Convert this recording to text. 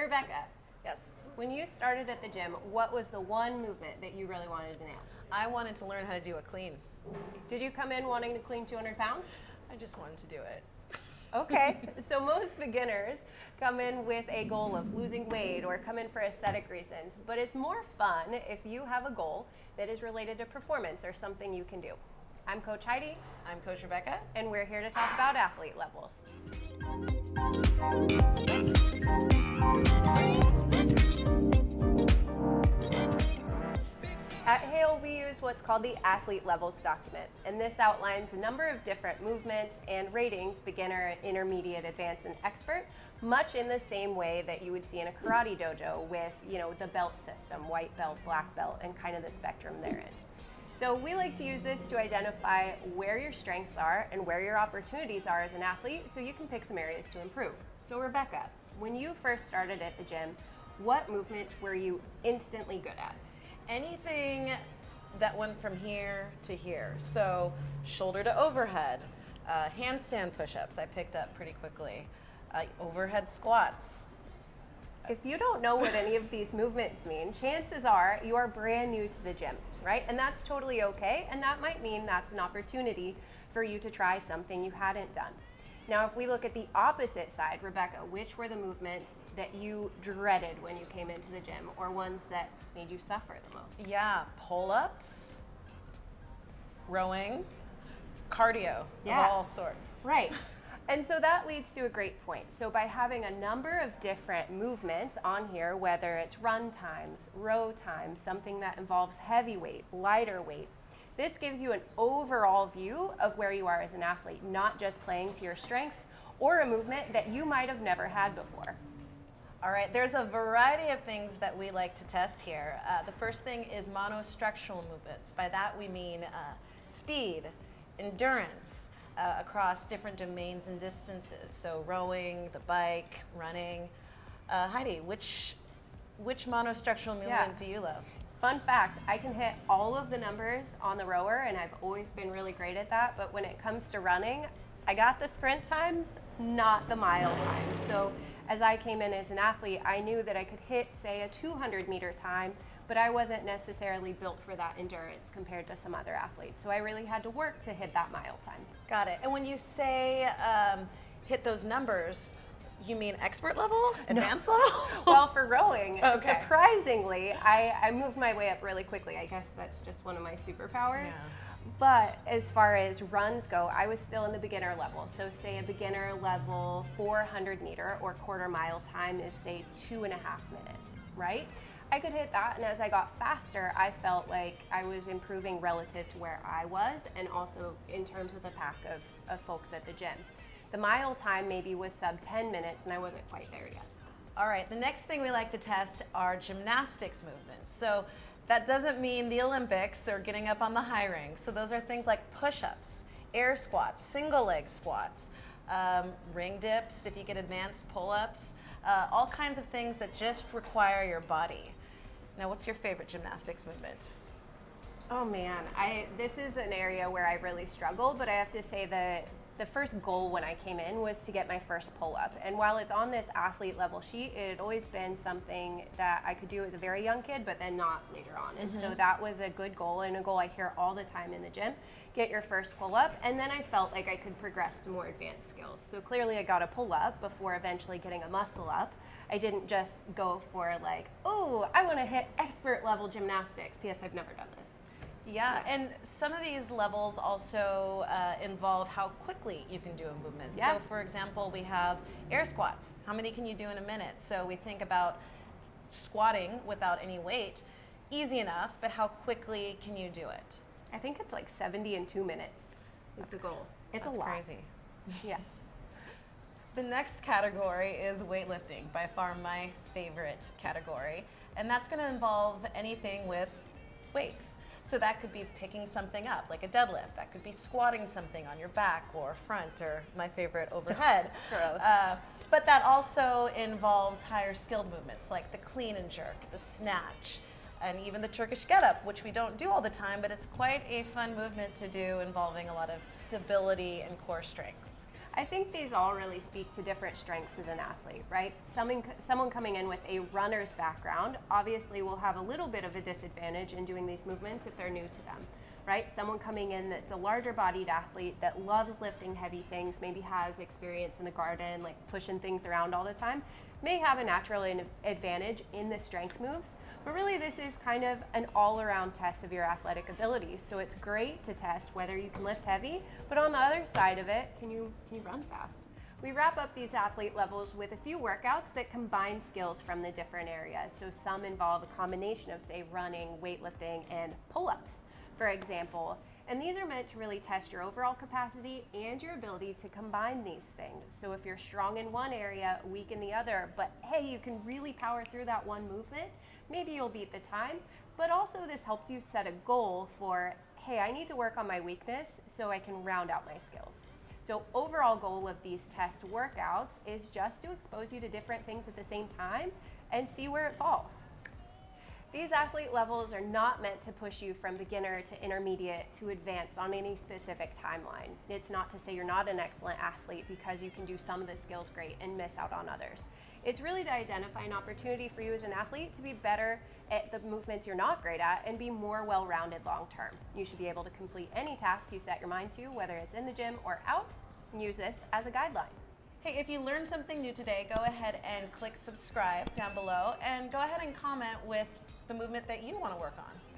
Hey, Rebecca, Yes. when you started at the gym, what was the one movement that you really wanted to nail? I wanted to learn how to do a clean. Did you come in wanting to clean 200 pounds? I just wanted to do it. Okay, so most beginners come in with a goal of losing weight or come in for aesthetic reasons, but it's more fun if you have a goal that is related to performance or something you can do. I'm Coach Heidi, I'm Coach Rebecca. and we're here to talk about athlete levels. At Hale, we use what's called the athlete levels document, and this outlines a number of different movements and ratings, beginner, intermediate, advanced, and expert, much in the same way that you would see in a karate dojo with, the belt system, white belt, black belt, and kind of the spectrum therein. So we like to use this to identify where your strengths are and where your opportunities are as an athlete so you can pick some areas to improve. So Rebecca, when you first started at the gym, what movements were you instantly good at? Anything that went from here to here. So shoulder to overhead, handstand push-ups I picked up pretty quickly, overhead squats. If you don't know what any of these movements mean, chances are you are brand new to the gym, right? And that's totally okay, and that might mean that's an opportunity for you to try something you hadn't done. Now, if we look at the opposite side, Rebecca, which were the movements that you dreaded when you came into the gym or ones that made you suffer the most? Yeah, pull-ups, rowing, cardio of all sorts. Right. And so that leads to a great point. So by having a number of different movements on here, whether it's run times, row times, something that involves heavy weight, lighter weight, this gives you an overall view of where you are as an athlete, not just playing to your strengths or a movement that you might have never had before. All right, there's a variety of things that we like to test here. The first thing is monostructural movements. By that we mean speed, endurance, across different domains and distances. So rowing, the bike, running. Heidi, which monostructural movement do you love? Fun fact, I can hit all of the numbers on the rower, and I've always been really great at that, but when it comes to running, I got the sprint times, not the mile times. So as I came in as an athlete, I knew that I could hit, say, a 200-meter time, but I wasn't necessarily built for that endurance compared to some other athletes. So I really had to work to hit that mile time. Got it. And when you say hit those numbers, you mean expert level? Advanced level? Well, for rowing, Okay. surprisingly, I moved my way up really quickly. I guess that's just one of my superpowers. Yeah. But as far as runs go, I was still in the beginner level. So say a beginner level 400 meter or quarter mile time is say 2.5 minutes, right? I could hit that, and as I got faster, I felt like I was improving relative to where I was and also in terms of the pack of folks at the gym. The mile time maybe was sub 10 minutes, and I wasn't quite there yet. All right, the next thing we like to test are gymnastics movements. So that doesn't mean the Olympics or getting up on the high ring. So those are things like push-ups, air squats, single leg squats, ring dips if you get advanced pull-ups, all kinds of things that just require your body. Now, what's your favorite gymnastics movement? Oh man, this is an area where I really struggle, but I have to say that the first goal when I came in was to get my first pull-up. And while it's on this athlete level sheet, it had always been something that I could do as a very young kid, but then not later on. And so that was a good goal, and a goal I hear all the time in the gym. Get your first pull-up, and then I felt like I could progress to more advanced skills. So clearly I got a pull-up before eventually getting a muscle up. I didn't just go for like, oh, I want to hit expert level gymnastics. P.S. I've never done this. Yeah, and some of these levels also involve how quickly you can do a movement. Yeah. So for example, we have air squats. How many can you do in a minute? So we think about squatting without any weight. Easy enough, but how quickly can you do it? I think it's like 70 in 2 minutes is the goal. It's That's a lot. crazy. Yeah. The next category is weightlifting, by far my favorite category. And that's going to involve anything with weights. So that could be picking something up, like a deadlift. That could be squatting something on your back or front, or my favorite, overhead. Gross. But that also involves higher skilled movements, like the clean and jerk, the snatch, and even the Turkish get-up, which we don't do all the time, but it's quite a fun movement to do involving a lot of stability and core strength. I think these all really speak to different strengths as an athlete, right? Someone coming in with a runner's background obviously will have a little bit of a disadvantage in doing these movements if they're new to them, right? Someone coming in that's a larger bodied athlete that loves lifting heavy things, maybe has experience in the garden, like pushing things around all the time, may have a natural advantage in the strength moves. But really this is kind of an all-around test of your athletic abilities. So it's great to test whether you can lift heavy, but on the other side of it, can you run fast? We wrap up these athlete levels with a few workouts that combine skills from the different areas. So some involve a combination of, say, running, weightlifting, and pull-ups, for example. And these are meant to really test your overall capacity and your ability to combine these things. So if you're strong in one area, weak in the other, but hey, you can really power through that one movement, maybe you'll beat the time. But also this helps you set a goal for, hey, I need to work on my weakness so I can round out my skills. So overall goal of these test workouts is just to expose you to different things at the same time and see where it falls. These athlete levels are not meant to push you from beginner to intermediate to advanced on any specific timeline. It's not to say you're not an excellent athlete because you can do some of the skills great and miss out on others. It's really to identify an opportunity for you as an athlete to be better at the movements you're not great at and be more well-rounded long term. You should be able to complete any task you set your mind to, whether it's in the gym or out, and use this as a guideline. Hey, if you learned something new today, go ahead and click subscribe down below and go ahead and comment with the movement that you want to work on.